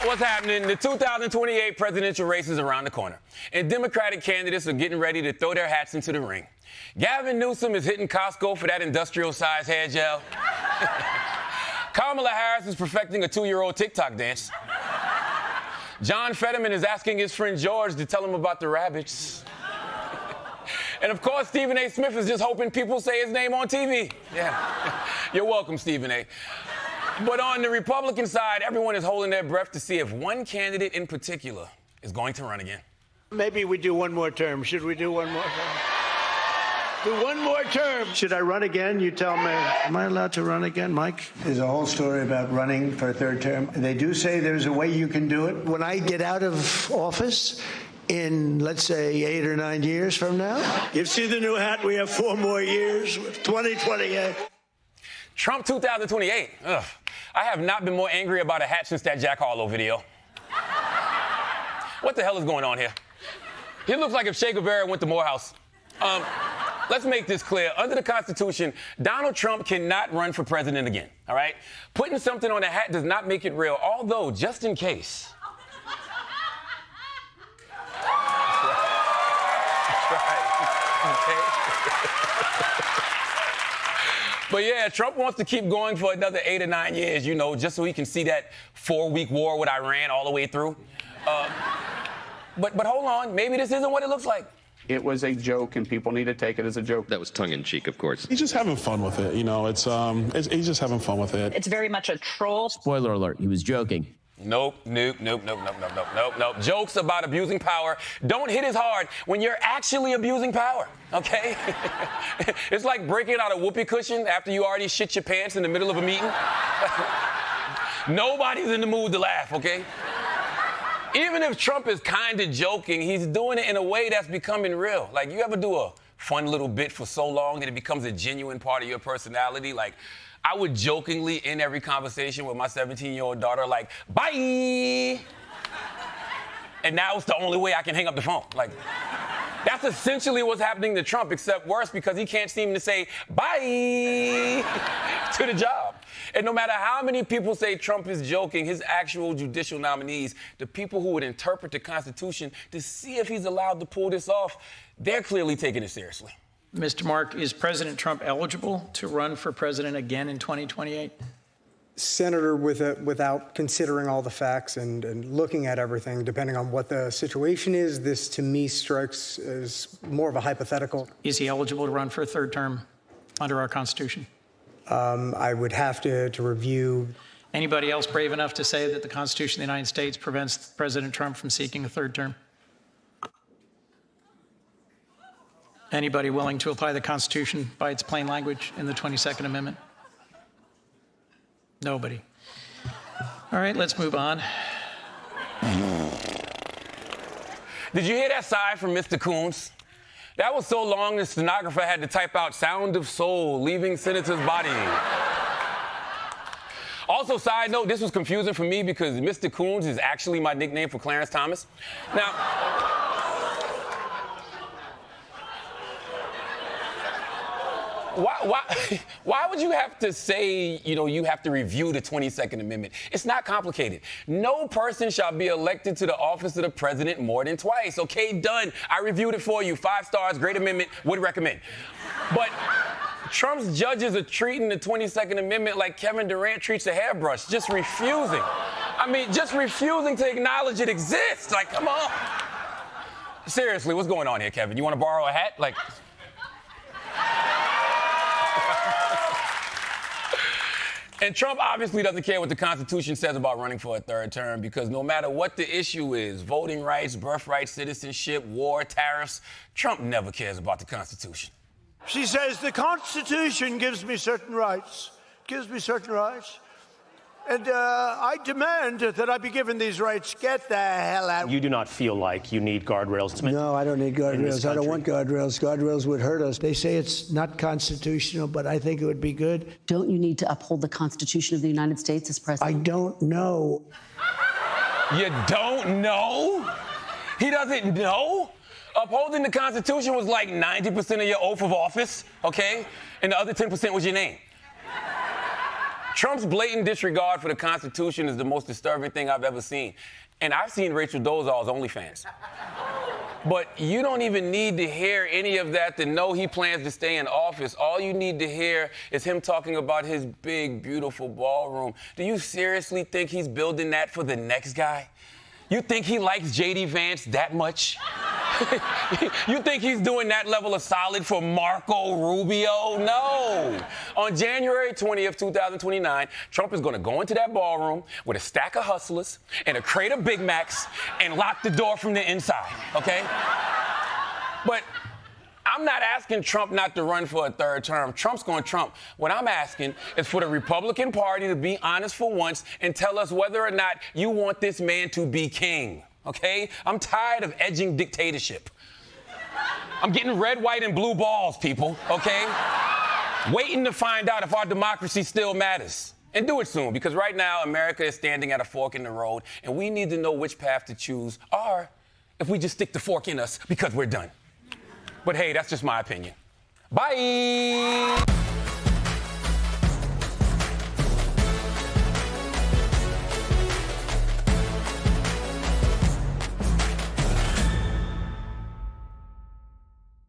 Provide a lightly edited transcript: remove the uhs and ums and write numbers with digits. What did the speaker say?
What's happening? The 2028 presidential race is around the corner, and Democratic candidates are getting ready to throw their hats into the ring. Gavin Newsom is hitting Costco for that industrial-sized hair gel. Kamala Harris is perfecting a 2-year-old TikTok dance. John Fetterman is asking his friend George to tell him about the rabbits. And of course, Stephen A. Smith is just hoping people say his name on TV. Yeah. You're welcome, Stephen A. But on the Republican side, everyone is holding their breath to see if one candidate in particular is going to run again. Maybe we do one more term. Should we do one more term? Do one more term. Should I run again? You tell me. Am I allowed to run again, Mike? There's a whole story about running for a third term. They do say there's a way you can do it. When I get out of office in, let's say, 8 or 9 years from now. You see the new hat? We have 4 more years, 2028. Trump 2028. Ugh. I have not been more angry about a hat since that Jack Harlow video. What the hell is going on here? He looks like if Che Guevara went to Morehouse. Let's make this clear. Under the Constitution, Donald Trump cannot run for president again, all right? Putting something on a hat does not make it real, although, just in case. That's right. Okay. But yeah, Trump wants to keep going for another 8 or 9 years, you know, just so he can see that 4-week war with Iran all the way through. But hold on, maybe this isn't what it looks like. It was a joke, and people need to take it as a joke. That was tongue-in-cheek, of course. He's just having fun with it, you know. He's just having fun with it. It's very much a troll. Spoiler alert, he was joking. Nope. Jokes about abusing power don't hit as hard when you're actually abusing power, okay? It's like breaking out a whoopee cushion after you already shit your pants in the middle of a meeting. Nobody's in the mood to laugh, okay? Even if Trump is kind of joking, he's doing it in a way that's becoming real. Like, you ever do a fun little bit for so long that it becomes a genuine part of your personality? Like, I would jokingly end every conversation with my 17-year-old daughter, like, bye! And now it's the only way I can hang up the phone. Like, that's essentially what's happening to Trump, except worse because he can't seem to say bye to the job. And no matter how many people say Trump is joking, his actual judicial nominees, the people who would interpret the Constitution to see if he's allowed to pull this off, they're clearly taking it seriously. Mr. Mark, is President Trump eligible to run for president again in 2028? Senator, without considering all the facts and looking at everything, depending on what the situation is, this to me strikes as more of a hypothetical. Is he eligible to run for a third term under our Constitution? I would have to review. Anybody else brave enough to say that the Constitution of the United States prevents President Trump from seeking a third term? Anybody willing to apply the Constitution by its plain language in the 22nd Amendment? Nobody. All right, let's move on. Did you hear that sigh from Mr. Coons? That was so long the stenographer had to type out sound of soul leaving senator's body. Also, side note, this was confusing for me because Mr. Coons is actually my nickname for Clarence Thomas. Now, why would you have to say, you know, you have to review the 22nd Amendment? It's not complicated. No person shall be elected to the office of the president more than twice. Okay, done. I reviewed it for you. 5 stars, great amendment, would recommend. But Trump's judges are treating the 22nd Amendment like Kevin Durant treats a hairbrush, just refusing. I mean, just refusing to acknowledge it exists. Like, come on. Seriously, what's going on here, Kevin? You want to borrow a hat? Like... And Trump obviously doesn't care what the Constitution says about running for a third term because no matter what the issue is, voting rights, birthright citizenship, war, tariffs, Trump never cares about the Constitution. She says the Constitution gives me certain rights. And I demand that I be given these rights. Get the hell out. You do not feel like you need guardrails. No, I don't need guardrails. I don't want guardrails. Guardrails would hurt us. They say it's not constitutional, but I think it would be good. Don't you need to uphold the Constitution of the United States as president? I don't know. You don't know? He doesn't know? Upholding the Constitution was like 90% of your oath of office, okay? And the other 10% was your name. Trump's blatant disregard for the Constitution is the most disturbing thing I've ever seen. And I've seen Rachel Dolezal's OnlyFans. But you don't even need to hear any of that to know he plans to stay in office. All you need to hear is him talking about his big, beautiful ballroom. Do you seriously think he's building that for the next guy? You think he likes J.D. Vance that much? You think he's doing that level of solid for Marco Rubio? No. On January 20th, 2029, Trump is going to go into that ballroom with a stack of hustlers and a crate of Big Macs and lock the door from the inside, okay? But I'm not asking Trump not to run for a third term. Trump's going to Trump. What I'm asking is for the Republican Party to be honest for once and tell us whether or not you want this man to be king, okay? I'm tired of edging dictatorship. I'm getting red, white, and blue balls, people, okay? Waiting to find out if our democracy still matters. And do it soon, because right now America is standing at a fork in the road, and we need to know which path to choose, or if we just stick the fork in us because we're done. But hey, that's just my opinion. Bye!